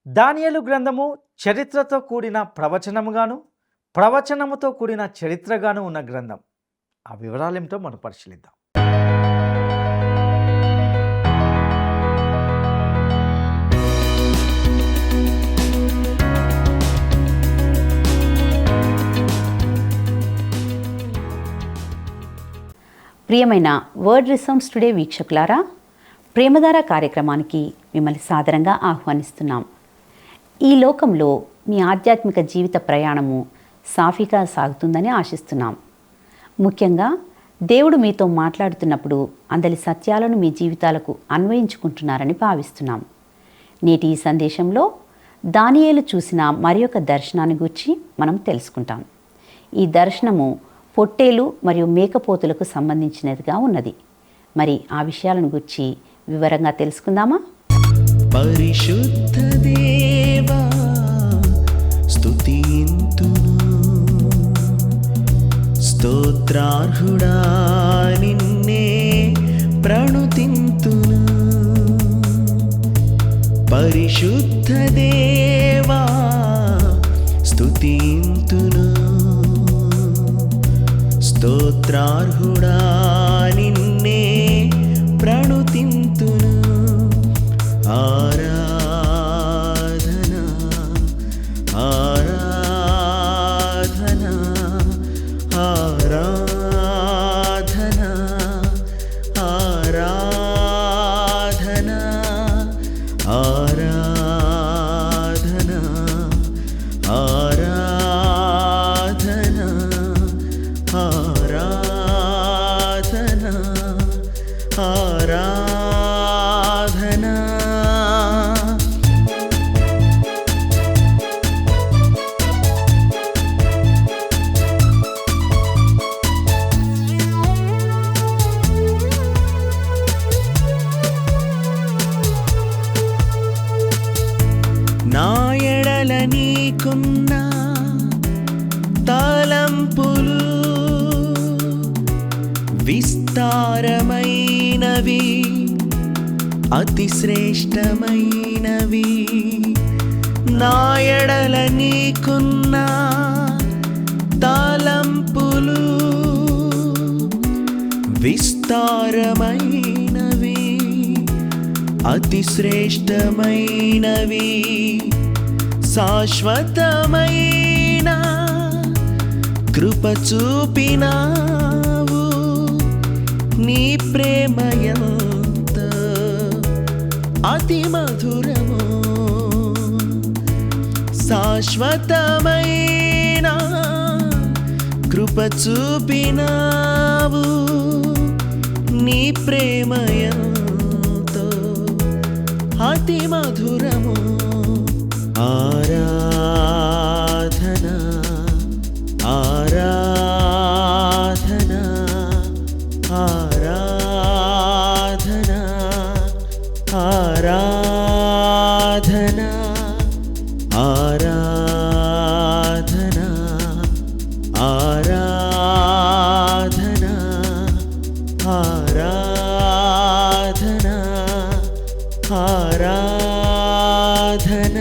దానియేలు గ్రంథము చరిత్రతో కూడిన ప్రవచనముగాను, ప్రవచనముతో కూడిన చరిత్రగాను ఉన్న గ్రంథం. ఆ వివరాలేమిటో మనం పరిశీలిద్దాం. ప్రియమైన వర్డ్ రిసౌండ్స్ టుడే వీక్షకులారా, ప్రేమధార కార్యక్రమానికి మిమ్మల్ని సాదరంగా ఆహ్వానిస్తున్నాం. ఈ లోకంలో మీ ఆధ్యాత్మిక జీవిత ప్రయాణము సాఫీగా సాగుతుందని ఆశిస్తున్నాం. ముఖ్యంగా దేవుడు మీతో మాట్లాడుతున్నప్పుడు అందరి సత్యాలను మీ జీవితాలకు అన్వయించుకుంటున్నారని భావిస్తున్నాం. నేటి ఈ సందేశంలో దానియేలు చూసిన మరి ఒక దర్శనాన్ని గురించి మనం తెలుసుకుంటాం. ఈ దర్శనము పొట్టేలు మరియు మేకపోతులకు సంబంధించినదిగా ఉన్నది. మరి ఆ విషయాలను గురించి వివరంగా తెలుసుకుందామా? పరిశుద్ధ దేవా స్తుతింతును, స్తోత్రార్హుడా నిన్నే ప్రణుతింతును. పరిశుద్ధ దేవా స్తుతింతును, స్తోత్రార్హుడా నిన్నే ప్రణుతింతును. ఆరాధన ఆరాధన ఆరాధన ఆరాధన ఆరాధన ఆరాధన ఆరాధన ఆరాధన. నా ఎడల నీకున్న తలంపులు విస్తారమైనవి, అతి శ్రేష్టమైనవి. నా ఎడల నీకున్న తలంపులు విస్తారమైనవి, అతి శ్రేష్టమైనవి. శాశ్వతమైన కృప చూపినావు, నీ ప్రేమ ఎంత అతి మధురము. శాశ్వతమైన కృప చూపినావు, నీ ప్రేమ ఎంత అతి మధురము. ఆరాధన ఆరాధన ఆరాధన ఆరాధన ఆరాధన ఆరాధన ఆరాధన ఆరాధన.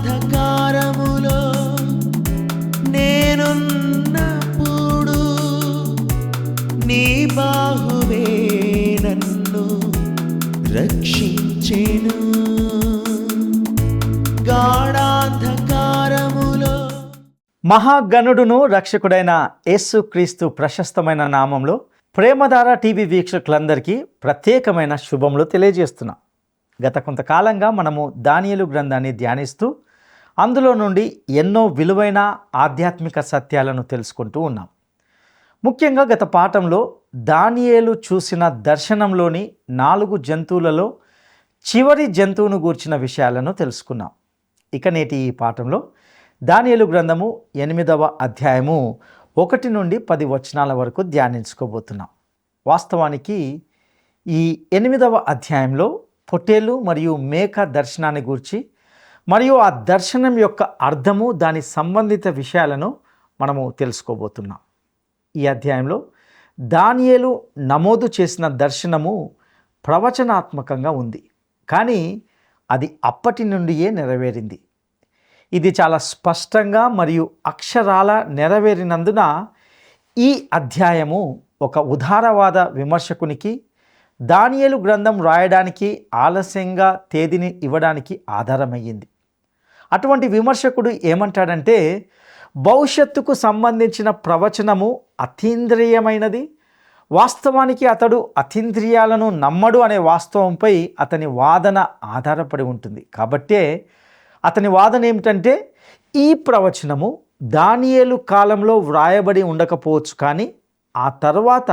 గాఢాంధకారములో నేనున్నప్పుడు నీ బాహువే నన్ను రక్షించెను. గాఢాంధకారములో మహాగణుడును రక్షకుడైన యేసుక్రీస్తు ప్రశస్తమైన నామంలో ప్రేమధార టీవీ వీక్షకులందరికీ ప్రత్యేకమైన శుభములు తెలియజేస్తున్నాం. గత కొంతకాలంగా మనము దానియేలు గ్రంథాన్ని ధ్యానిస్తూ అందులో నుండి ఎన్నో విలువైన ఆధ్యాత్మిక సత్యాలను తెలుసుకుంటూ ఉన్నాం. ముఖ్యంగా గత పాఠంలో దానియేలు చూసిన దర్శనంలోని 4 జంతువులలో చివరి జంతువును గూర్చిన విషయాలను తెలుసుకున్నాం. ఇక నేటి ఈ పాఠంలో దానియేలు గ్రంథము 8వ అధ్యాయము 1 నుండి 10 వచనాల వరకు ధ్యానించుకోబోతున్నాం. వాస్తవానికి ఈ 8వ అధ్యాయంలో పొట్టేలు మరియు మేక దర్శనాన్ని గూర్చి మరియు ఆ దర్శనం యొక్క అర్థము దాని సంబంధిత విషయాలను మనము తెలుసుకోబోతున్నాం. ఈ అధ్యాయంలో దానియేలు నమోదు చేసిన దర్శనము ప్రవచనాత్మకంగా ఉంది, కానీ అది అప్పటి నుండియే నెరవేరింది. ఇది చాలా స్పష్టంగా మరియు అక్షరాల నెరవేరినందున ఈ అధ్యాయము ఒక ఉదారవాద విమర్శకునికి దానియేలు గ్రంథం రాయడానికి ఆలస్యంగా తేదీని ఇవ్వడానికి ఆధారమయ్యింది. అటువంటి విమర్శకుడు ఏమంటాడంటే, భవిష్యత్తుకు సంబంధించిన ప్రవచనము అతీంద్రియమైనది, వాస్తవానికి అతడు అతీంద్రియాలను నమ్మడు అనే వాస్తవంపై అతని వాదన ఆధారపడి ఉంటుంది. కాబట్టే అతని వాదన ఏమిటంటే, ఈ ప్రవచనము దానియేలు కాలంలో వ్రాయబడి ఉండకపోవచ్చు, కానీ ఆ తర్వాత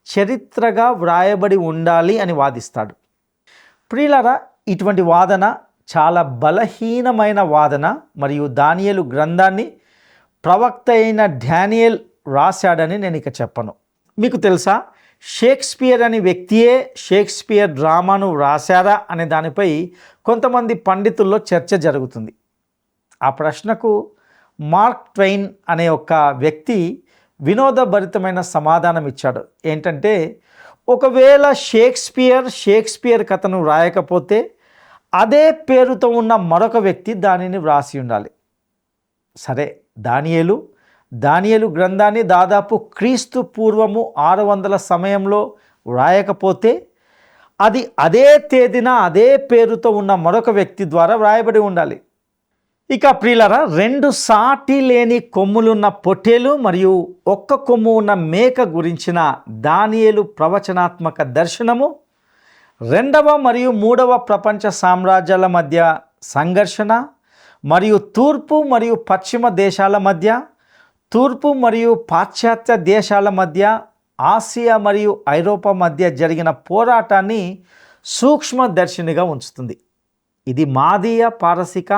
చరిత్రగా వ్రాయబడి ఉండాలి అని వాదిస్తాడు. ప్రియులారా, ఇటువంటి వాదన చాలా బలహీనమైన వాదన మరియు దానియేలు గ్రంథాన్ని ప్రవక్త అయిన డానియేల్ రాశాడని నేను ఇక చెప్పను. మీకు తెలుసా, షేక్స్పియర్ అనే వ్యక్తియే షేక్స్పియర్ డ్రామాను రాశారా అనే దానిపై కొంతమంది పండితుల్లో చర్చ జరుగుతుంది. ఆ ప్రశ్నకు మార్క్ ట్వైన్ అనే ఒక వ్యక్తి వినోదభరితమైన సమాధానం ఇచ్చాడు. ఏంటంటే, ఒకవేళ షేక్స్పియర్ కథను రాయకపోతే అదే పేరుతో ఉన్న మరొక వ్యక్తి దానిని వ్రాసి ఉండాలి. సరే, దానియేలు గ్రంథాన్ని దాదాపు క్రీస్తు పూర్వము 600 సమయంలో వ్రాయకపోతే అది అదే తేదీన అదే పేరుతో ఉన్న మరొక వ్యక్తి ద్వారా వ్రాయబడి ఉండాలి. ఇక ప్రియులారా, 2 సాటి లేని కొమ్ములున్న పొట్టేలు మరియు ఒక్క కొమ్ము ఉన్న మేక గురించిన దానియేలు ప్రవచనాత్మక దర్శనము 2వ మరియు 3వ ప్రపంచ సామ్రాజ్యాల మధ్య సంఘర్షణ మరియు తూర్పు మరియు పశ్చిమ దేశాల మధ్య, తూర్పు మరియు పాశ్చాత్య దేశాల మధ్య, ఆసియా మరియు ఐరోపా మధ్య జరిగిన పోరాటాన్ని సూక్ష్మదర్శినిగా ఉంచుతుంది. ఇది మాదీయ పారసిక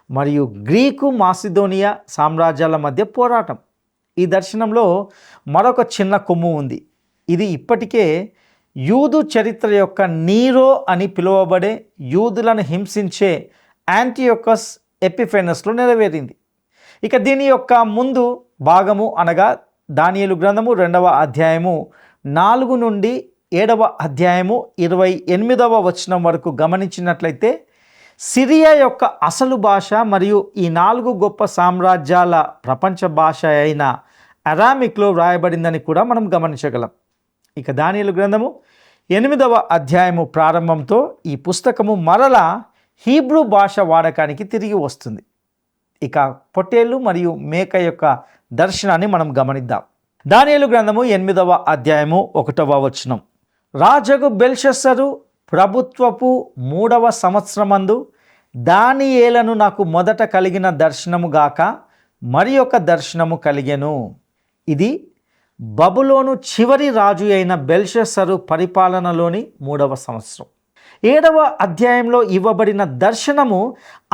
మరియు గ్రీకు మాసిదోనియా సామ్రాజ్యాల మధ్య పోరాటం. ఈ దర్శనంలో మరొక చిన్న కొమ్ము ఉంది. ఇది ఇప్పటికే యూదు చరిత్ర యొక్క నీరో అని పిలువబడే యూదులను హింసించే యాంటియోకస్ ఎపిఫెనస్లో నెరవేరింది. ఇక దీని యొక్క ముందు భాగము అనగా దానియేలు గ్రంథము 2వ అధ్యాయము 4 నుండి 7వ అధ్యాయము 28వ వచనం వరకు గమనించినట్లయితే సిరియా యొక్క అసలు భాష మరియు ఈ 4 గొప్ప సామ్రాజ్యాల ప్రపంచ భాష అయిన అరామిక్లో వ్రాయబడిందని కూడా మనం గమనించగలం. ఇక దానియేలు గ్రంథము 8వ అధ్యాయము ప్రారంభంతో ఈ పుస్తకము మరలా హీబ్రూ భాష వాడకానికి తిరిగి వస్తుంది. ఇక పొట్టేలు మరియు మేక యొక్క దర్శనాన్ని మనం గమనిద్దాం. దానియేలు గ్రంథము 8వ అధ్యాయము 1వ వచనం. రాజగు బెల్షస్సరు ప్రభుత్వపు 3వ సంవత్సరమందు దానియేలను నాకు మొదట కలిగిన దర్శనము గాక మరి ఒక దర్శనము కలిగెను. ఇది బబులోను చివరి రాజు అయిన బెల్షస్సరు పరిపాలనలోని 3వ సంవత్సరం. 7వ అధ్యాయంలో ఇవ్వబడిన దర్శనము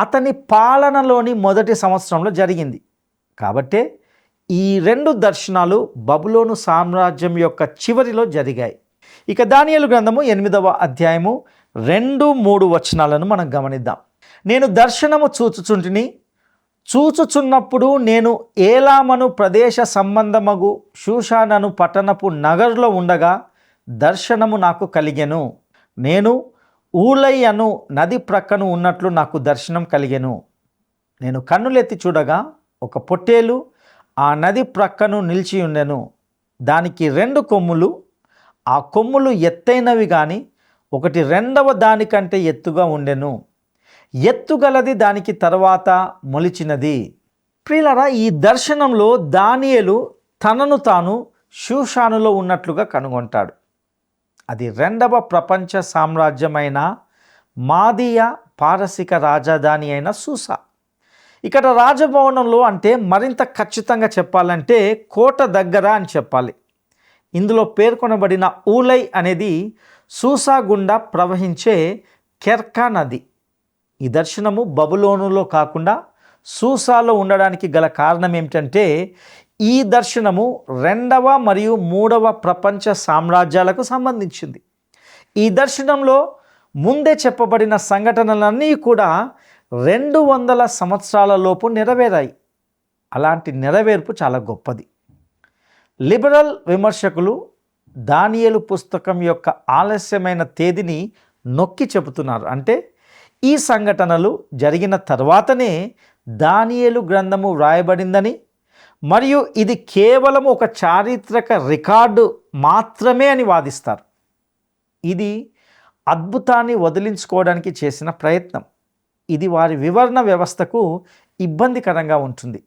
అతని పాలనలోని మొదటి సంవత్సరంలో జరిగింది. కాబట్టే ఈ 2 దర్శనాలు బబులోను సామ్రాజ్యం యొక్క చివరిలో జరిగాయి. ఇక దానియేలు గ్రంథము 8వ అధ్యాయము 2-3 వచనాలను మనం గమనిద్దాం. నేను దర్శనము చూచుచున్నప్పుడు నేను ఏలామను ప్రదేశ సంబంధమగు షూషానను పట్టణపు నగరులో ఉండగా దర్శనము నాకు కలిగెను. నేను ఊలై అను నది ప్రక్కను ఉన్నట్లు నాకు దర్శనం కలిగెను. నేను కన్నులెత్తి చూడగా ఒక పొట్టేలు ఆ నది ప్రక్కను నిలిచి ఉండెను. దానికి 2 కొమ్ములు, ఆ కొమ్ములు ఎత్తైనవి కానీ ఒకటి 2వ దానికంటే ఎత్తుగా ఉండెను. ఎత్తుగలది దానికి తర్వాత మొలిచినది. ప్రియులారా, ఈ దర్శనంలో దానియేలు తనను తాను షూషానులో ఉన్నట్లుగా కనుగొంటాడు. అది 2వ ప్రపంచ సామ్రాజ్యమైన మాదీయ పారసిక రాజధాని అయిన సూసా. ఇక్కడ రాజభవనంలో అంటే మరింత ఖచ్చితంగా చెప్పాలంటే కోట దగ్గర అని చెప్పాలి. ఇందులో పేర్కొనబడిన ఊలై అనేది సూసా గుండా ప్రవహించే కెర్కా నది. ఈ దర్శనము బబులోనులో కాకుండా సూసాలో ఉండడానికి గల కారణం ఏమిటంటే ఈ దర్శనము 2వ మరియు 3వ ప్రపంచ సామ్రాజ్యాలకు సంబంధించింది. ఈ దర్శనంలో ముందే చెప్పబడిన సంఘటనలన్నీ కూడా 200 సంవత్సరాల లోపు నెరవేరాయి. అలాంటి నెరవేర్పు చాలా గొప్పది. లిబరల్ విమర్శకులు దానియేలు పుస్తకం యొక్క ఆలస్యమైన తేదీని నొక్కి చెబుతున్నారు. అంటే ఈ సంఘటనలు జరిగిన తర్వాతనే దానియేలు గ్రంథము వ్రాయబడిందని, మరియు ఇది కేవలం ఒక చారిత్రక రికార్డు మాత్రమే అని వాదిస్తారు. ఇది అద్భుతాన్ని వదిలించుకోవడానికి చేసిన ప్రయత్నం. ఇది వారి వివరణ వ్యవస్థకు ఇబ్బందికరంగా ఉంటుంది.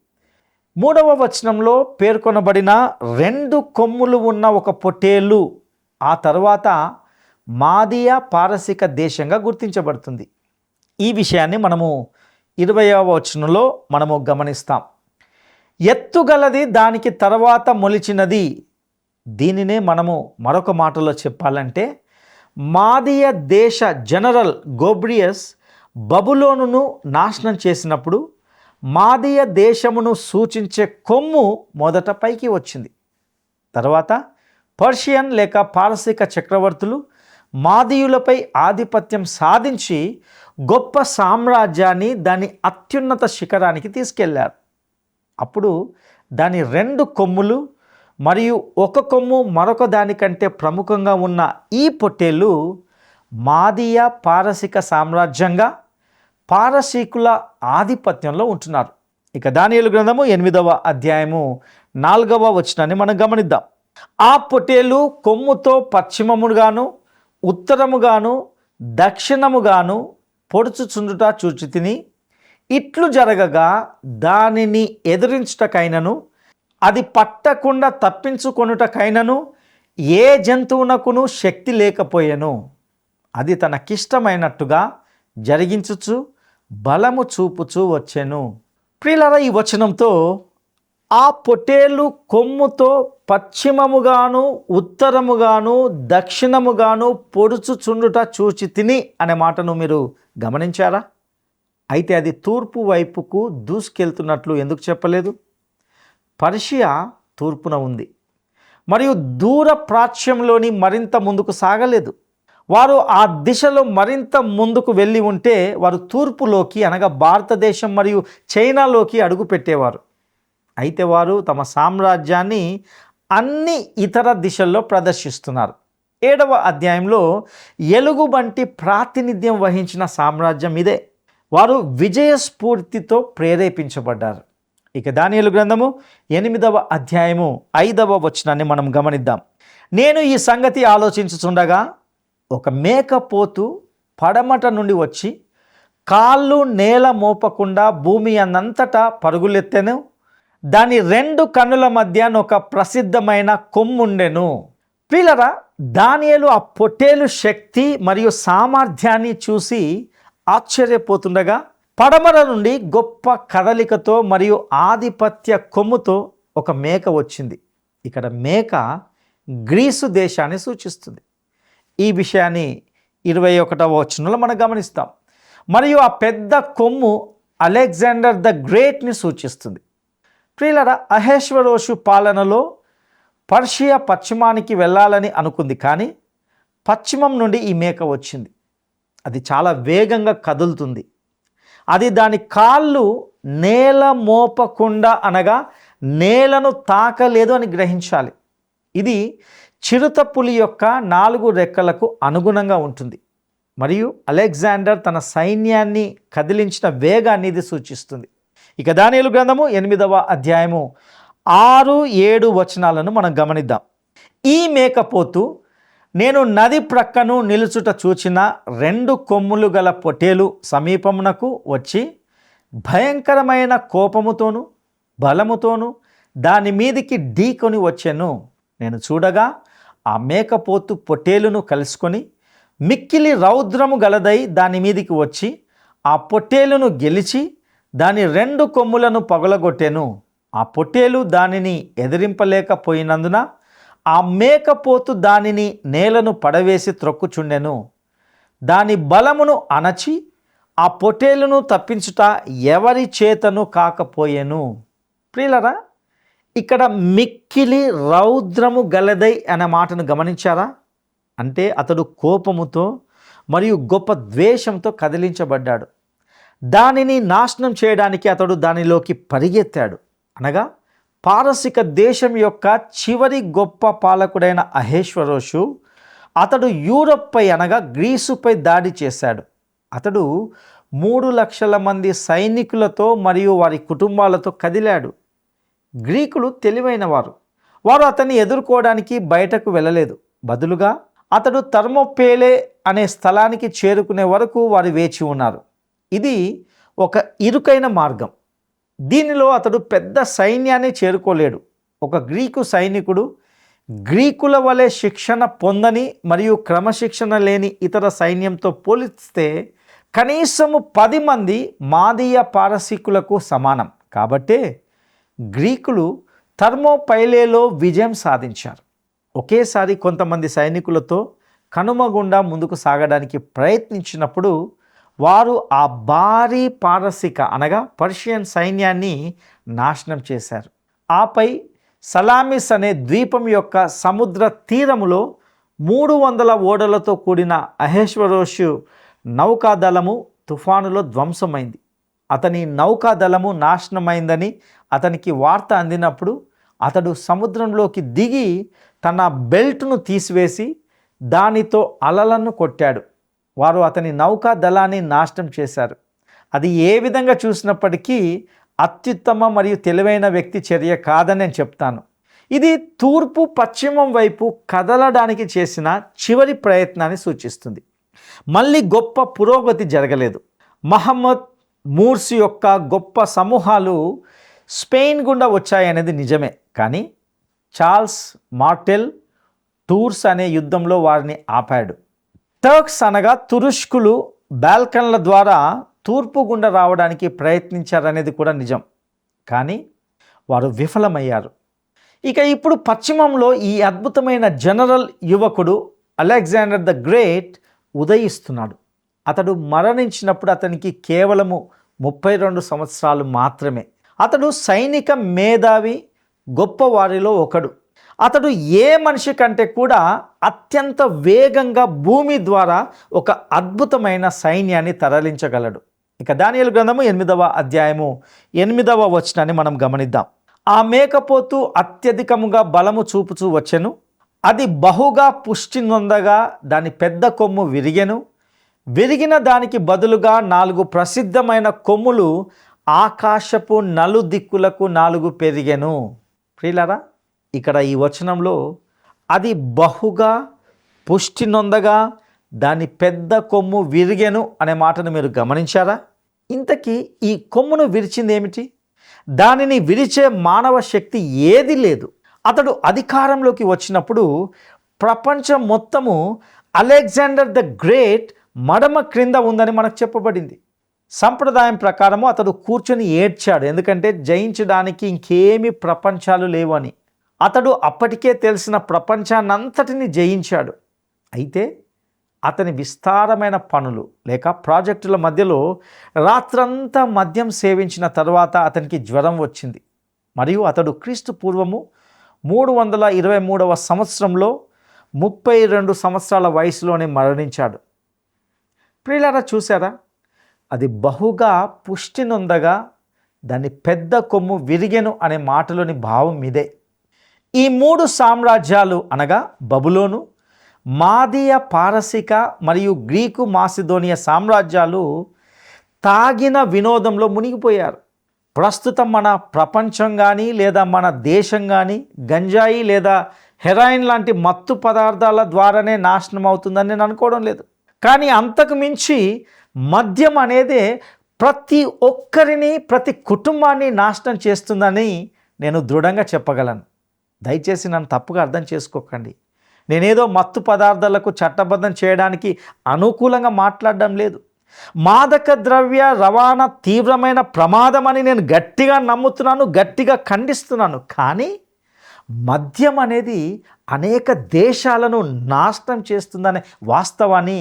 3వ వచనంలో పేర్కొనబడిన 2 కొమ్ములు ఉన్న ఒక పొట్టేలు ఆ తర్వాత మాదియా పారసిక దేశంగా గుర్తించబడుతుంది. ఈ విషయాన్ని మనము 20వ వచనంలో మనము గమనిస్తాం. ఎత్తుగలది దానికి తర్వాత మొలిచినది. దీనినే మనము మరొక మాటలో చెప్పాలంటే మాదియ దేశ జనరల్ గోబ్రియస్ బబులోనును నాశనం చేసినప్పుడు మాదియ దేశమును సూచించే కొమ్ము మొదట పైకి వచ్చింది. తర్వాత పర్షియన్ లేక పారసీక చక్రవర్తులు మాదీయులపై ఆధిపత్యం సాధించి గొప్ప సామ్రాజ్యాన్ని దాని అత్యున్నత శిఖరానికి తీసుకెళ్లారు. అప్పుడు దాని 2 కొమ్ములు మరియు ఒక కొమ్ము మరొక దానికంటే ప్రముఖంగా ఉన్న ఈ పొట్టేలు మాదియా పారసిక సామ్రాజ్యంగా పారసీకుల ఆధిపత్యంలో ఉంటున్నారు. ఇక దానియేలు గ్రంథము 8వ అధ్యాయము 4వ వచనాన్ని మనం గమనిద్దాం. ఆ పొట్టేలు కొమ్ముతో పశ్చిమముగాను ఉత్తరముగాను దక్షిణముగాను పొడుచుచుండుట చూచితిని. ఇట్లు జరగగా దానిని ఎదిరించుటకైనను అది పట్టకుండా తప్పించుకొనుటకైనను ఏ జంతువునకును శక్తి లేకపోయెను. అది తనకిష్టమైనట్టుగా జరిగించుచు బలము చూపుచూ వచ్చెను. ప్రియులారా, ఈ వచనంతో ఆ పొట్టేలు కొమ్ముతో పశ్చిమముగాను ఉత్తరముగాను దక్షిణముగాను పొడుచుచుండుట చూచి తిని అనే మాటను మీరు గమనించారా? అయితే అది తూర్పు వైపుకు దూసుకెళ్తున్నట్లు ఎందుకు చెప్పలేదు? పర్షియా తూర్పున ఉంది మరియు దూర ప్రాచ్యంలోని మరింత ముందుకు సాగలేదు. వారు ఆ దిశలో మరింత ముందుకు వెళ్ళి ఉంటే వారు తూర్పులోకి అనగా భారతదేశం మరియు చైనాలోకి అడుగు పెట్టేవారు. అయితే వారు తమ సామ్రాజ్యాన్ని అన్ని ఇతర దిశల్లో ప్రదర్శిస్తున్నారు. 7వ అధ్యాయంలో ఎలుగుబంటి ప్రాతినిధ్యం వహించిన సామ్రాజ్యం ఇదే. వారు విజయస్ఫూర్తితో ప్రేరేపించబడ్డారు. ఇక దానియేలు గ్రంథము 8వ అధ్యాయము 5వ వచనాన్ని మనం గమనిద్దాం. నేను ఈ సంగతి ఆలోచించుచుండగా ఒక మేకపోతు పడమట నుండి వచ్చి కాళ్ళు నేల మోపకుండా భూమి అన్నంతటా పరుగులెత్తెను. దాని 2 కన్నుల మధ్య ఒక ప్రసిద్ధమైన కొమ్ముండెను. ప్రియులారా, దానియేలు ఆ పొట్టేలు శక్తి మరియు సామర్థ్యాన్ని చూసి ఆశ్చర్యపోతుండగా పడమర నుండి గొప్ప కదలికతో మరియు ఆధిపత్య కొమ్ముతో ఒక మేక వచ్చింది. ఇక్కడ మేక గ్రీసు దేశాన్ని సూచిస్తుంది. ఈ విషయాన్ని 21వ వచనంలో మనం గమనిస్తాం. మరియు ఆ పెద్ద కొమ్ము అలెగ్జాండర్ ద గ్రేట్ని సూచిస్తుంది. ప్రియులారా, అహేశ్వరోషు పాలనలో పర్షియా పశ్చిమానికి వెళ్ళాలని అనుకుంది, కానీ పశ్చిమం నుండి ఈ మేక వచ్చింది. అది చాలా వేగంగా కదులుతుంది. అది దాని కాళ్ళు నేల మోపకుండా అనగా నేలను తాకలేదు అని గ్రహించాలి. ఇది చిరుత పులి యొక్క 4 రెక్కలకు అనుగుణంగా ఉంటుంది మరియు అలెగ్జాండర్ తన సైన్యాన్ని కదిలించిన వేగాన్ని ఇది సూచిస్తుంది. ఇక దానియేలు గ్రంథము 8వ అధ్యాయము 6, 7 వచనాలను మనం గమనిద్దాం. ఈ మేకపోతు నేను నది ప్రక్కను నిలుచుట చూచిన 2 కొమ్ములు గల పొట్టేలు సమీపమునకు వచ్చి భయంకరమైన కోపముతోను బలముతోను దాని మీదికి ఢీకొని వచ్చెను. నేను చూడగా ఆ మేకపోతు పొట్టేలును కలుసుకొని మిక్కిలి రౌద్రము గలదై దాని మీదికి వచ్చి ఆ పొట్టేలును గెలిచి దాని 2 కొమ్ములను పగలగొట్టెను. ఆ పొట్టేలు దానిని ఎదిరింపలేకపోయినందున ఆ మేకపోతు దానిని నేలను పడవేసి త్రొక్కుచుండెను. దాని బలమును అణచి ఆ పొట్టేలును తప్పించుట ఎవరి చేతను కాకపోయెను. ప్రియులరా, ఇక్కడ మిక్కిలి రౌద్రము గలదై అనే మాటను గమనించారా? అంటే అతడు కోపముతో మరియు గొప్ప ద్వేషంతో కదిలించబడ్డాడు. దానిని నాశనం చేయడానికి అతడు దానిలోకి పరిగెత్తాడు. అనగా పారసిక దేశం యొక్క చివరి గొప్ప పాలకుడైన అహేశ్వరోషు అతడు యూరప్పై అనగా గ్రీసుపై దాడి చేశాడు. అతడు 3,00,000 మంది సైనికులతో మరియు వారి కుటుంబాలతో కదిలాడు. గ్రీకులు తెలివైన వారు అతన్ని ఎదుర్కోవడానికి బయటకు వెళ్ళలేదు. బదులుగా అతడు థర్మోపేలే అనే స్థలానికి చేరుకునే వరకు వారు వేచి ఉన్నారు. ఇది ఒక ఇరుకైన మార్గం. దీనిలో అతడు పెద్ద సైన్యాన్ని చేరుకోలేడు. ఒక గ్రీకు సైనికుడు గ్రీకుల వలె శిక్షణ పొందని మరియు క్రమశిక్షణ లేని ఇతర సైన్యంతో పోలిస్తే కనీసము 10 మంది మాదీయ పారసీకులకు సమానం. కాబట్టే గ్రీకులు థర్మోపైలేలో విజయం సాధించారు. ఒకేసారి కొంతమంది సైనికులతో కనుమ గుండా ముందుకు సాగడానికి ప్రయత్నించినప్పుడు వారు ఆ భారీ పారసిక అనగా పర్షియన్ సైన్యాన్ని నాశనం చేశారు. ఆపై సలామిస్ అనే ద్వీపం యొక్క సముద్ర తీరములో 300 ఓడలతో కూడిన అహేశ్వరోషు నౌకాదళము తుఫానులో ధ్వంసమైంది. అతని నౌకాదళము నాశనమైందని అతనికి వార్త అందినప్పుడు అతడు సముద్రంలోకి దిగి తన బెల్ట్ను తీసివేసి దానితో అలలను కొట్టాడు. వారు అతని నౌకాదళాన్ని నాశనం చేశారు. అది ఏ విధంగా చూసినప్పటికీ అత్యుత్తమ మరియు తెలివైన వ్యక్తి చర్య కాదని నేను చెప్తాను. ఇది తూర్పు పశ్చిమం వైపు కదలడానికి చేసిన చివరి ప్రయత్నాన్ని సూచిస్తుంది. మళ్ళీ గొప్ప పురోగతి జరగలేదు. మహమ్మద్ మూర్సి యొక్క గొప్ప సమూహాలు స్పెయిన్ గుండా వచ్చాయనేది నిజమే. కానీ చార్ల్స్ మార్టెల్ టూర్స్ అనే యుద్ధంలో వారిని ఆపాడు. టర్క్స్ అనగా తురుష్కులు బాల్కన్ల ద్వారా తూర్పు గుండా రావడానికి ప్రయత్నించారనేది కూడా నిజం. కానీ వారు విఫలమయ్యారు. ఇక ఇప్పుడు పశ్చిమంలో ఈ అద్భుతమైన జనరల్ యువకుడు అలెగ్జాండర్ ద గ్రేట్ ఉదయిస్తున్నాడు. అతడు మరణించినప్పుడు అతనికి కేవలము 32 సంవత్సరాలు మాత్రమే. అతడు సైనిక మేధావి, గొప్ప వారిలో ఒకడు. అతడు ఏ మనిషి కంటే కూడా అత్యంత వేగంగా భూమి ద్వారా ఒక అద్భుతమైన సైన్యాన్ని తరలించగలడు. ఇక దానియేలు గ్రంథము 8వ అధ్యాయము 8వ వచనాన్ని మనం గమనిద్దాం. ఆ మేకపోతు అత్యధికముగా బలము చూపుచూ వచ్చెను. అది బహుగా పుష్టి నొందగా దాని పెద్ద కొమ్ము విరిగెను. విరిగిన దానికి బదులుగా 4 ప్రసిద్ధమైన కొమ్ములు ఆకాశపు నలుదిక్కులకు 4 పెరిగెను. ప్రియులారా, ఇక్కడ ఈ వచనంలో అది బహుగా పుష్టి నొందగా దాని పెద్ద కొమ్ము విరిగెను అనే మాటను మీరు గమనించారా? ఇంతకీ ఈ కొమ్మును విరిచింది ఏమిటి? దానిని విరిచే మానవ శక్తి ఏది లేదు. అతడు అధికారంలోకి వచ్చినప్పుడు ప్రపంచం మొత్తము అలెగ్జాండర్ ద గ్రేట్ మడమ క్రింద ఉందని మనకు చెప్పబడింది. సంప్రదాయం ప్రకారము అతడు కూర్చొని ఏడ్చాడు. ఎందుకంటే జయించడానికి ఇంకేమీ ప్రపంచాలు లేవు అని. అతడు అప్పటికే తెలిసిన ప్రపంచాన్నంతటిని జయించాడు. అయితే అతని విస్తారమైన పనులు లేక ప్రాజెక్టుల మధ్యలో రాత్రంతా మద్యం సేవించిన తర్వాత అతనికి జ్వరం వచ్చింది. మరియు అతడు క్రీస్తు పూర్వము 323వ సంవత్సరంలో 32 సంవత్సరాల వయసులోనే మరణించాడు. ప్రియులారా, చూసారా? అది బహుగా పుష్టి నొందగా దాని పెద్ద కొమ్ము విరిగెను అనే మాటలోని భావం ఇదే. ఈ 3 సామ్రాజ్యాలు అనగా బబులోను, మాదీయ పారసిక మరియు గ్రీకు మాసిదోనియా సామ్రాజ్యాలు తాగిన వినోదంలో మునిగిపోయారు. ప్రస్తుతం మన ప్రపంచం కానీ లేదా మన దేశం కానీ గంజాయి లేదా హెరాయిన్ లాంటి మత్తు పదార్థాల ద్వారానే నాశనం అవుతుందని నేను అనుకోవడం లేదు. కానీ అంతకు మించి మద్యం అనేదే ప్రతి ఒక్కరిని, ప్రతి కుటుంబాన్ని నాశనం చేస్తుందని నేను దృఢంగా చెప్పగలను. దయచేసి నన్ను తప్పుగా అర్థం చేసుకోకండి. నేనేదో మత్తు పదార్థాలకు చట్టబద్ధం చేయడానికి అనుకూలంగా మాట్లాడడం లేదు. మాదక ద్రవ్య రవాణా తీవ్రమైన ప్రమాదం అని నేను గట్టిగా నమ్ముతున్నాను, గట్టిగా ఖండిస్తున్నాను. కానీ మద్యం అనేది అనేక దేశాలను నాశనం చేస్తుందనే వాస్తవాన్ని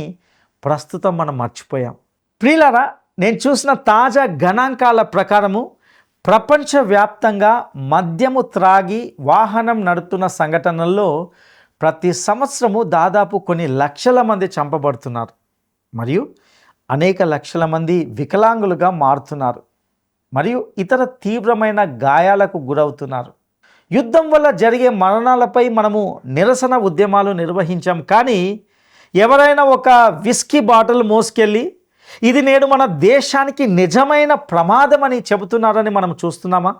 ప్రస్తుతం మనం మర్చిపోయాం. ప్రియులారా, నేను చూసిన తాజా గణాంకాల ప్రకారము ప్రపంచవ్యాప్తంగా మద్యము త్రాగి వాహనం నడుపుతున్న సంఘటనల్లో ప్రతి సంవత్సరము దాదాపు కొన్ని లక్షల మంది చంపబడుతున్నారు. మరియు అనేక లక్షల మంది వికలాంగులుగా మారుతున్నారు మరియు ఇతర తీవ్రమైన గాయాలకు గురవుతున్నారు. యుద్ధం వల్ల జరిగే మరణాలపై మనము నిరసన ఉద్యమాలు నిర్వహించాం, కానీ ఎవరైనా ఒక విస్కీ బాటిల్ మోసుకెళ్ళి ఇది నేడు మన దేశానికి నిజమైన ప్రమాదమని చెబుతున్నారని మనం చూస్తున్నామా?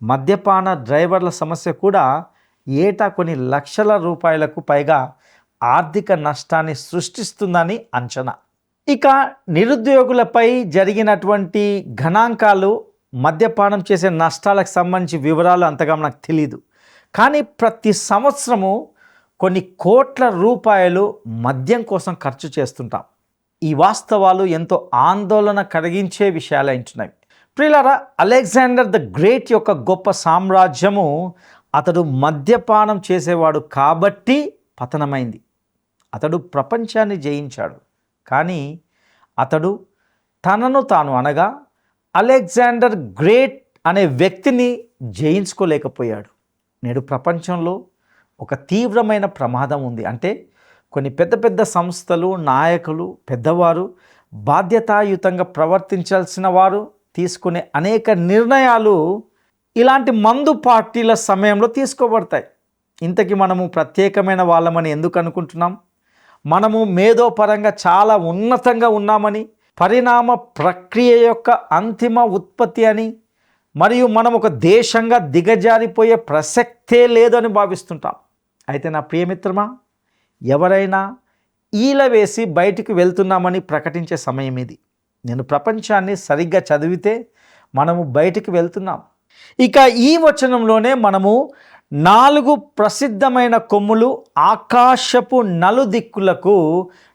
మద్యపాన డ్రైవర్ల సమస్య కూడా ఏటా కొన్ని లక్షల రూపాయలకు పైగా ఆర్థిక నష్టాన్ని సృష్టిస్తుందని అంచనా. ఇక నిరుద్యోగులపై జరిగినటువంటి గణాంకాలు, మద్యపానం చేసే నష్టాలకు సంబంధించి వివరాలు అంతగా నాకు తెలియదు, కానీ ప్రతి సంవత్సరము కొన్ని కోట్ల రూపాయలు మద్యం కోసం ఖర్చు చేస్తుంటాం. ఈ వాస్తవాలు ఎంతో ఆందోళన కలిగించే విషయాలు అంటున్నాయి. ప్రియులారా, అలెగ్జాండర్ ద గ్రేట్ యొక్క గొప్ప సామ్రాజ్యము అతడు మద్యపానం చేసేవాడు కాబట్టి పతనమైంది. అతడు ప్రపంచాన్ని జయించాడు, కానీ అతడు తనను తాను అనగా అలెగ్జాండర్ గ్రేట్ అనే వ్యక్తిని జయించుకోలేకపోయాడు. నేడు ప్రపంచంలో ఒక తీవ్రమైన ప్రమాదం ఉంది. అంటే కొన్ని పెద్ద పెద్ద సంస్థలు, నాయకులు, పెద్దవారు బాధ్యతాయుతంగా ప్రవర్తించాల్సిన వారు తీసుకునే అనేక నిర్ణయాలు ఇలాంటి మందు పార్టీల సమయంలో తీసుకోబడతాయి. ఇంతకీ మనము ప్రత్యేకమైన వాళ్ళమని ఎందుకు అనుకుంటున్నాం? మనము మేధోపరంగా చాలా ఉన్నతంగా ఉన్నామని, పరిణామ ప్రక్రియ యొక్క అంతిమ ఉత్పత్తి అని, మరియు మనం ఒక దేశంగా దిగజారిపోయే ప్రసక్తే లేదని భావిస్తుంటాం. అయితే నా ప్రియమిత్రమా, ఎవరైనా ఈల వేసి బయటికి వెళ్తున్నామని ప్రకటించే సమయం ఇది. నేను ప్రపంచాన్ని సరిగ్గా చదివితే మనము బయటికి వెళ్తున్నాం. ఇక ఈ వచనంలోనే మనము 4 ప్రసిద్ధమైన కొమ్ములు ఆకాశపు నలుదిక్కులకు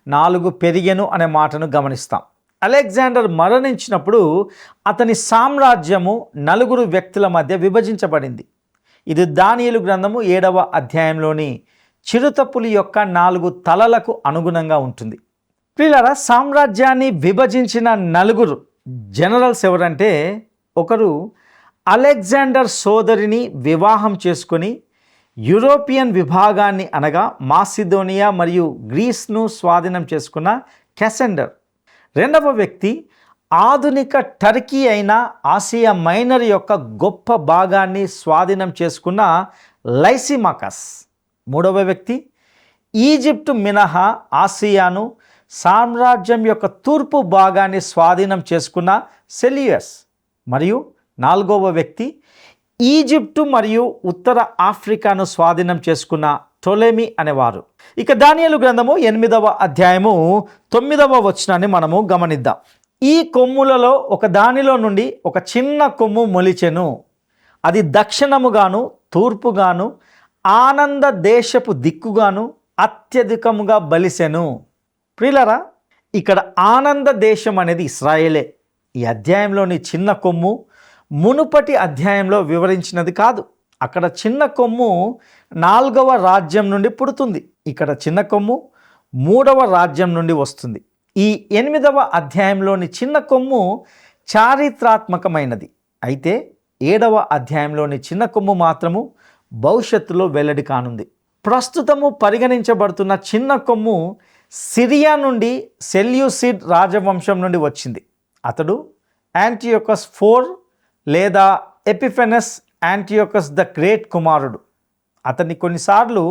4 పెరిగెను అనే మాటను గమనిస్తాం. అలెగ్జాండర్ మరణించినప్పుడు అతని సామ్రాజ్యము 4 వ్యక్తుల మధ్య విభజించబడింది. ఇది దానియేలు గ్రంథము 7వ అధ్యాయంలోని చిరుతపులి యొక్క 4 తలలకు అనుగుణంగా ఉంటుంది. ప్రియులారా, సామ్రాజ్యాన్ని విభజించిన 4 జనరల్స్ ఎవరంటే, ఒకరు అలెగ్జాండర్ సోదరిని వివాహం చేసుకొని యూరోపియన్ విభాగాన్ని అనగా మాసిదోనియా మరియు గ్రీస్ను స్వాధీనం చేసుకున్న క్యాసెండర్. రెండవ వ్యక్తి ఆధునిక టర్కీ అయిన ఆసియా మైనర్ యొక్క గొప్ప భాగాన్ని స్వాధీనం చేసుకున్న లైసిమాకస్. మూడవ వ్యక్తి ఈజిప్టు మినహా ఆసియాను సామ్రాజ్యం యొక్క తూర్పు భాగాన్ని స్వాధీనం చేసుకున్న సెల్యూయస్. మరియు 4వ వ్యక్తి ఈజిప్టు మరియు ఉత్తర ఆఫ్రికాను స్వాధీనం చేసుకున్న టోలెమీ అనేవారు. ఇక దానియేలు గ్రంథము 8వ అధ్యాయము 9వ వచనాన్ని మనము గమనిద్దాం. ఈ కొమ్ములలో ఒక దానిలో నుండి ఒక చిన్న కొమ్ము మొలిచెను, అది దక్షిణముగాను తూర్పుగాను ఆనంద దేశపు దిక్కుగాను అత్యధికముగా బలిసెను. ప్రియులరా, ఇక్కడ ఆనంద దేశం అనేది ఇస్రాయేలే. ఈ అధ్యాయంలోని చిన్న కొమ్ము మునుపటి అధ్యాయంలో వివరించినది కాదు. అక్కడ చిన్న కొమ్ము 4వ రాజ్యం నుండి పుడుతుంది, ఇక్కడ చిన్న కొమ్ము 3వ రాజ్యం నుండి వస్తుంది. ఈ 8వ అధ్యాయంలోని చిన్న కొమ్ము చారిత్రాత్మకమైనది. అయితే 7వ అధ్యాయంలోని చిన్న కొమ్ము మాత్రము భవిష్యత్తులో వెల్లడి కానుంది. ప్రస్తుతము పరిగణించబడుతున్న చిన్న కొమ్ము సిరియా నుండి సెల్యూసిడ్ రాజవంశం నుండి వచ్చింది. అతడు యాంటియోకస్ 4 లేదా ఎపిఫెనస్ యాంటియోకస్ ద గ్రేట్ కుమారుడు. అతన్ని కొన్నిసార్లు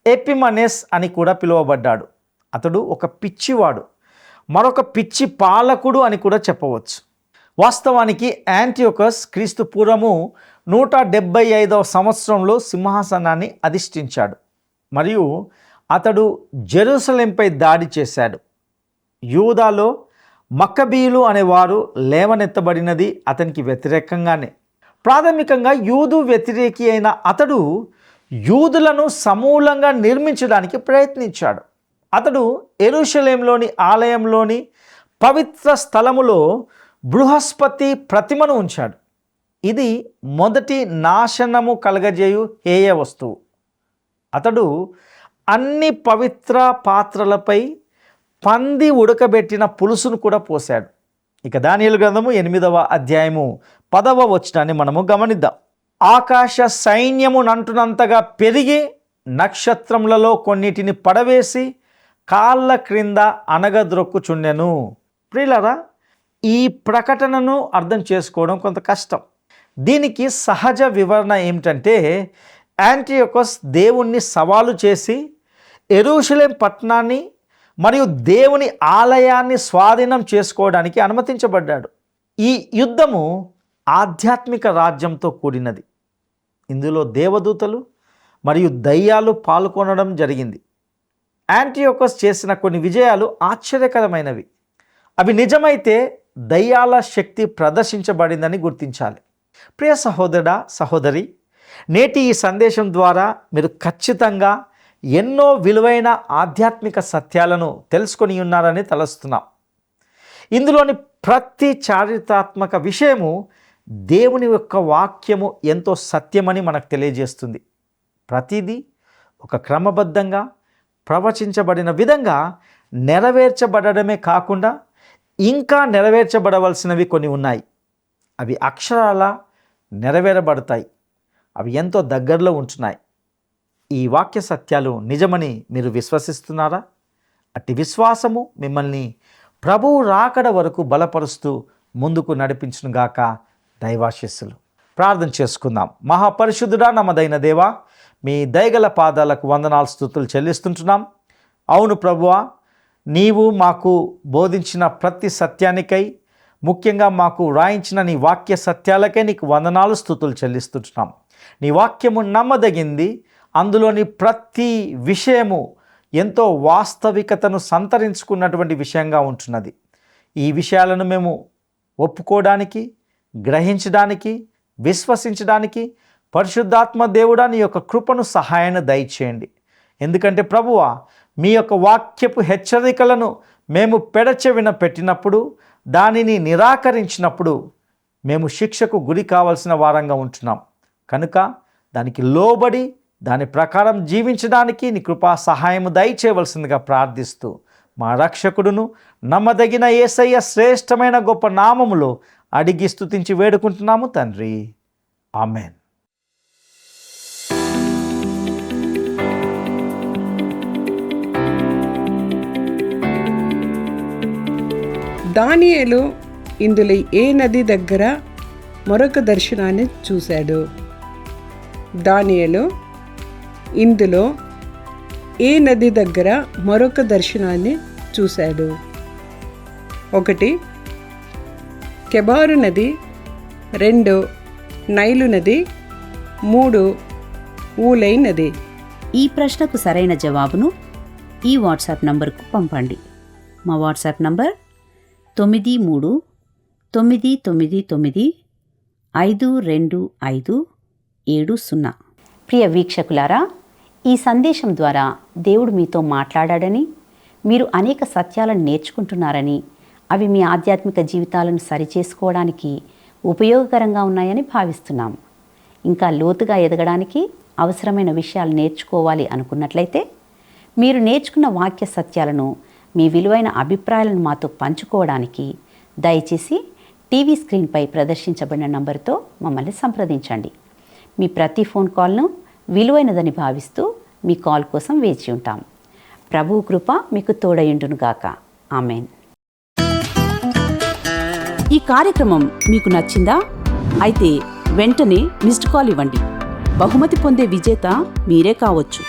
ఎపిమనెస్ అని కూడా పిలువబడ్డాడు. అతడు ఒక పిచ్చివాడు, మరొక పిచ్చి పాలకుడు అని కూడా చెప్పవచ్చు. వాస్తవానికి యాంటియోకస్ క్రీస్తు పూర్వము 175వ సంవత్సరంలో సింహాసనాన్ని అధిష్ఠించాడు మరియు అతడు జెరూసలేంపై దాడి చేశాడు. యూదాలో మక్కబీయులు అనేవారు లేవనెత్తబడినది అతనికి వ్యతిరేకంగానే. ప్రాథమికంగా యూదు వ్యతిరేకి అయిన అతడు యూదులను సమూలంగా నిర్మించడానికి ప్రయత్నించాడు. అతడు యెరూషలేంలోని ఆలయంలోని పవిత్ర స్థలములో బృహస్పతి ప్రతిమను ఉంచాడు. ఇది మొదటి నాశనము కలగజేయు హేయ వస్తువు. అతడు అన్ని పవిత్ర పాత్రలపై పంది ఉడకబెట్టిన పులుసును కూడా పోశాడు. ఇక దానియేలు గ్రంథము 8వ అధ్యాయము 10వ వచనాన్ని మనము గమనిద్దాం. ఆకాశ సైన్యము నంటునంతగా పెరిగి నక్షత్రములలో కొన్నిటిని పడవేసి కాళ్ళ క్రింద అనగద్రొక్కుచుండెను. ప్రియులారా, ఈ ప్రకటనను అర్థం చేసుకోవడం కొంత కష్టం. దీనికి సహజ వివరణ ఏమిటంటే, యాంటియోకస్ దేవుణ్ణి సవాలు చేసి యెరూషలేం పట్టణాన్ని మరియు దేవుని ఆలయాన్ని స్వాధీనం చేసుకోవడానికి అనుమతించబడ్డాడు. ఈ యుద్ధము ఆధ్యాత్మిక రాజ్యంతో కూడినది. ఇందులో దేవదూతలు మరియు దయ్యాలు పాల్గొనడం జరిగింది. యాంటియోకస్ చేసిన కొన్ని విజయాలు ఆశ్చర్యకరమైనవి. అవి నిజమైతే దయ్యాల శక్తి ప్రదర్శించబడిందని గుర్తించాలి. ప్రియ సహోదరుడా, సహోదరి, నేటి ఈ సందేశం ద్వారా మీరు ఖచ్చితంగా ఎన్నో విలువైన ఆధ్యాత్మిక సత్యాలను తెలుసుకొని ఉన్నారని తలస్తున్నాం. ఇందులోని ప్రతి చారిత్రాత్మక విషయము దేవుని యొక్క వాక్యము ఎంతో సత్యమని మనకు తెలియజేస్తుంది. ప్రతిదీ ఒక క్రమబద్ధంగా ప్రవచించబడిన విధంగా నెరవేర్చబడమే కాకుండా ఇంకా నెరవేర్చబడవలసినవి కొన్ని ఉన్నాయి. అవి అక్షరాల నెరవేరబడతాయి. అవి ఎంతో దగ్గరలో ఉంటున్నాయి. ఈ వాక్య సత్యాలు నిజమని మీరు విశ్వసిస్తున్నారా? అట్టి విశ్వాసము మిమ్మల్ని ప్రభువు రాకడ వరకు బలపరుస్తూ ముందుకు నడిపించునుగాక. దైవాశీస్సులు. ప్రార్థన చేసుకుందాం. మహాపరిశుద్ధుడా, నమ్మదైన దేవా, మీ దయగల పాదాలకు వందనాలు, స్తుతులు చెల్లిస్తుంటున్నాం. అవును ప్రభువా, నీవు మాకు బోధించిన ప్రతి సత్యానికై, ముఖ్యంగా మాకు వ్రాయించిన నీ వాక్య సత్యాలకై నీకు వందనాలు, స్తుతులు చెల్లిస్తుంటున్నాం. నీ వాక్యము నమ్మదగింది. అందులోని ప్రతి విషయము ఎంతో వాస్తవికతను సంతరించుకున్నటువంటి విషయంగా ఉంటున్నది. ఈ విషయాలను మేము ఒప్పుకోవడానికి, గ్రహించడానికి, విశ్వసించడానికి పరిశుద్ధాత్మ దేవుడా నీ యొక్క కృపను, సహాయాన్ని దయచేయండి. ఎందుకంటే ప్రభువా, మీ యొక్క వాక్యపు హెచ్చరికలను మేము పెడచెవిన పెట్టినప్పుడు, దానిని నిరాకరించినప్పుడు మేము శిక్షకు గురి కావాల్సిన వారంగా ఉంటున్నాం. కనుక దానికి లోబడి దాని ప్రకారం జీవించడానికి నీ కృపా సహాయము దయచేయవలసిందిగా ప్రార్థిస్తూ, మా రక్షకుడును నమ్మదగిన యేసయ్య శ్రేష్టమైన గొప్ప నామములో అడిగి స్తుతించి వేడుకుంటున్నాము తండ్రి. ఆమెన్. దానియేలు ఇందులో ఏ నది దగ్గర మరొక దర్శనాన్ని చూశాడు? దానియేలు ఇందులో ఏ నది దగ్గర మరొక దర్శనాన్ని చూశాడు? 1 కెబారు నది, 2 నైలు నది, 3 ఊలై నది. ఈ ప్రశ్నకు సరైన జవాబును ఈ వాట్సాప్ నంబర్కు పంపండి. మా వాట్సాప్ నంబర్ 9399952570. ప్రియ వీక్షకులారా, ఈ సందేశం ద్వారా దేవుడు మీతో మాట్లాడాడని, మీరు అనేక సత్యాలను నేర్చుకుంటున్నారని, అవి మీ ఆధ్యాత్మిక జీవితాలను సరిచేసుకోవడానికి ఉపయోగకరంగా ఉన్నాయని భావిస్తున్నాం. ఇంకా లోతుగా ఎదగడానికి అవసరమైన విషయాలు నేర్చుకోవాలి అనుకున్నట్లయితే, మీరు నేర్చుకున్న వాక్య సత్యాలను, మీ విలువైన అభిప్రాయాలను మాతో పంచుకోవడానికి దయచేసి టీవీ స్క్రీన్పై ప్రదర్శించబడిన నంబర్తో మమ్మల్ని సంప్రదించండి. మీ ప్రతి ఫోన్ కాల్ను విలువైనదని భావిస్తూ మీ కాల్ కోసం వేచి ఉంటాం. ప్రభువు కృప మీకు తోడయుండునుగాక. ఆమెన్. ఈ కార్యక్రమం మీకు నచ్చిందా? అయితే వెంటనే మిస్డ్ కాల్ ఇవ్వండి. బహుమతి పొందే విజేత మీరే కావచ్చు.